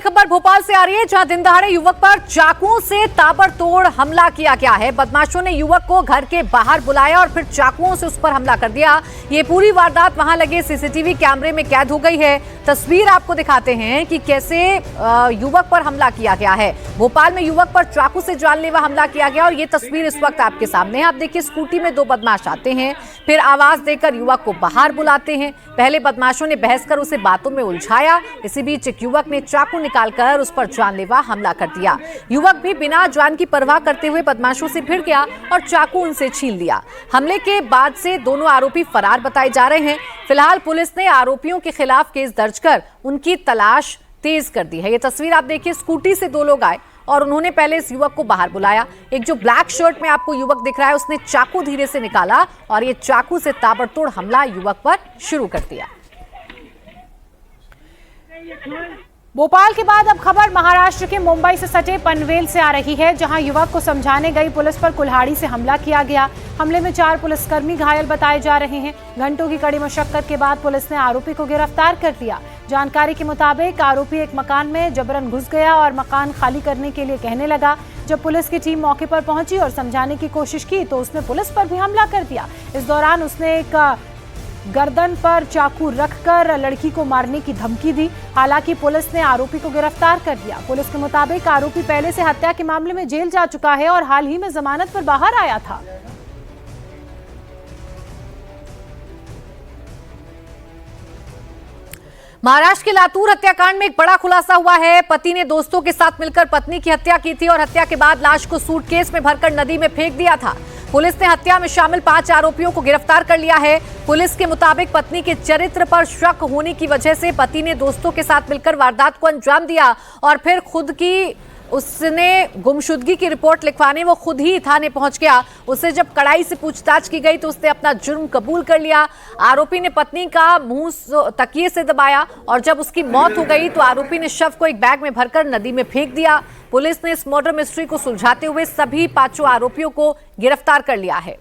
खबर भोपाल से आ रही है, जहां दिन दहाड़े युवक पर चाकुओं से ताबड़तोड़ हमला किया गया है। बदमाशों ने युवक को घर के बाहर बुलाया और फिर चाकुओं से उस पर हमला कर दिया। ये पूरी वारदात वहां लगे सीसीटीवी कैमरे में कैद हो गई है। तस्वीर आपको दिखाते हैं कि कैसे युवक पर हमला किया गया है। भोपाल में युवक पर चाकू से जानलेवा हमला किया गया और ये तस्वीर इस वक्त आपके सामने है। आप देखिए, स्कूटी में दो बदमाश आते हैं, फिर आवाज देकर युवक को बाहर बुलाते हैं। पहले बदमाशों ने बहस कर उसे बातों में उलझाया। इसी बीच एक युवक ने चाकू निकालकर उस पर जानलेवा हमला कर दिया। युवक भी बिना जान की परवाह करते हुए बदमाशों से भिड़ गया और चाकू उनसे छीन लिया। हमले के बाद से दोनों आरोपी फरार बताए जा रहे हैं। फिलहाल पुलिस ने आरोपियों के खिलाफ केस दर्ज कर उनकी तलाश तेज कर दी है। ये तस्वीर आप देखिए, स्कूटी से दो लोग आए और उन्होंने पहले इस युवक को बाहर बुलाया। एक जो ब्लैक शर्ट में आपको युवक दिख रहा है, उसने चाकू धीरे से निकाला और ये चाकू से ताबड़तोड़ हमला युवक पर शुरू कर दिया। भोपाल के बाद अब खबर महाराष्ट्र के मुंबई से सटे पनवेल से आ रही है, जहां युवक को समझाने गई पुलिस पर कुल्हाड़ी से हमला किया गया। हमले में 4 पुलिसकर्मी घायल बताए जा रहे हैं। घंटों की कड़ी मशक्कत के बाद पुलिस ने आरोपी को गिरफ्तार कर लिया। जानकारी के मुताबिक आरोपी एक मकान में जबरन घुस गया और मकान खाली करने के लिए कहने लगा। जब पुलिस की टीम मौके पर पहुंची और समझाने की कोशिश की तो उसने पुलिस पर भी हमला कर दिया। इस दौरान उसने एक गर्दन पर चाकू रखकर लड़की को मारने की धमकी दी। हालांकि पुलिस ने आरोपी को गिरफ्तार कर लिया। पुलिस के मुताबिक आरोपी पहले से हत्या के मामले में जेल जा चुका है और हाल ही में जमानत पर बाहर आया था। महाराष्ट्र के लातूर हत्याकांड में एक बड़ा खुलासा हुआ है। पति ने दोस्तों के साथ मिलकर पत्नी की हत्या की थी और हत्या के बाद लाश को सूटकेस में भरकर नदी में फेंक दिया था। पुलिस ने हत्या में शामिल 5 आरोपियों को गिरफ्तार कर लिया है। पुलिस के मुताबिक पत्नी के चरित्र पर शक होने की वजह से पति ने दोस्तों के साथ मिलकर वारदात को अंजाम दिया और फिर उसने गुमशुदगी की रिपोर्ट लिखवाने वो खुद ही थाने पहुंच गया। उससे जब कड़ाई से पूछताछ की गई तो उसने अपना जुर्म कबूल कर लिया। आरोपी ने पत्नी का मुंह तकिए से दबाया और जब उसकी मौत हो गई तो आरोपी ने शव को एक बैग में भरकर नदी में फेंक दिया। पुलिस ने इस मर्डर मिस्ट्री को सुलझाते हुए सभी 5 आरोपियों को गिरफ्तार कर लिया है।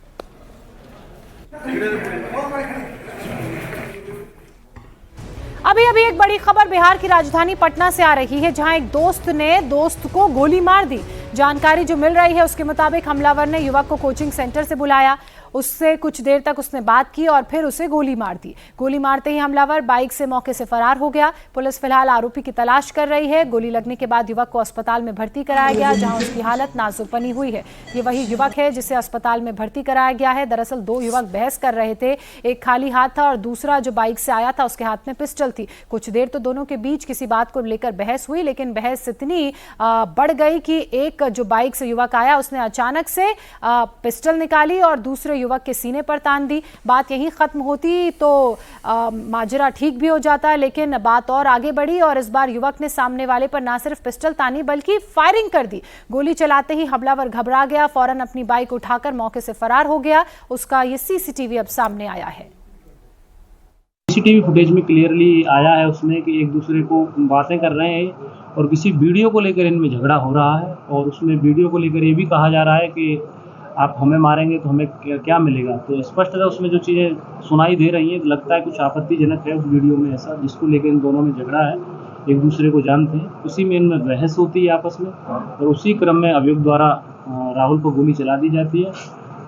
अभी एक बड़ी खबर बिहार की राजधानी पटना से आ रही है, जहां एक दोस्त ने दोस्त को गोली मार दी। जानकारी जो मिल रही है उसके मुताबिक हमलावर ने युवक को कोचिंग सेंटर से बुलाया, उससे कुछ देर तक उसने बात की और फिर उसे गोली मार दी। गोली मारते ही हमलावर बाइक से मौके से फरार हो गया। पुलिस फिलहाल आरोपी की तलाश कर रही है। गोली लगने के बाद युवक को अस्पताल में भर्ती कराया गया, जहां उसकी हालत नाजुक बनी हुई है। ये वही युवक है जिसे अस्पताल में भर्ती कराया गया है। दरअसल 2 युवक बहस कर रहे थे। एक खाली हाथ था और दूसरा जो बाइक से आया था उसके हाथ में पिस्टल थी। कुछ देर तो दोनों के बीच किसी बात को लेकर बहस हुई, लेकिन बहस इतनी बढ़ गई कि एक जो बाइक से युवक आया उसने अचानक से पिस्टल निकाली और दूसरे युवक के सीने पर तान दी। बात यहीं खत्म होती तो माजरा ठीक भी हो जाता, लेकिन बात और आगे बढ़ी और इस बार युवक ने सामने वाले पर ना सिर्फ पिस्टल तानी बल्कि फायरिंग कर दी। गोली चलाते ही हमलावर घबरा गया, फौरन अपनी बाइक उठाकर मौके से फरार हो गया। उसका ये सीसीटीवी अब सामने आया है। सीसीटीवी फुटेज में क्लियरली आया है उसमें कि एक दूसरे को बातें कर रहे हैं और किसी वीडियो को लेकर इनमें झगड़ा हो रहा है और उसमें वीडियो को लेकर ये भी कहा जा रहा है कि आप हमें मारेंगे तो हमें क्या मिलेगा। तो स्पष्टतः उसमें जो चीज़ें सुनाई दे रही हैं, लगता है कुछ आपत्तिजनक है उस वीडियो में ऐसा, जिसको लेकर इन दोनों में झगड़ा है। एक दूसरे को जानते हैं, उसी में इनमें बहस होती है आपस में और उसी क्रम में अभियुक्त द्वारा राहुल को गोली चला दी जाती है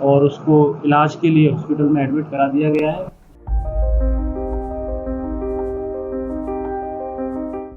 और उसको इलाज के लिए हॉस्पिटल में एडमिट करा दिया गया है।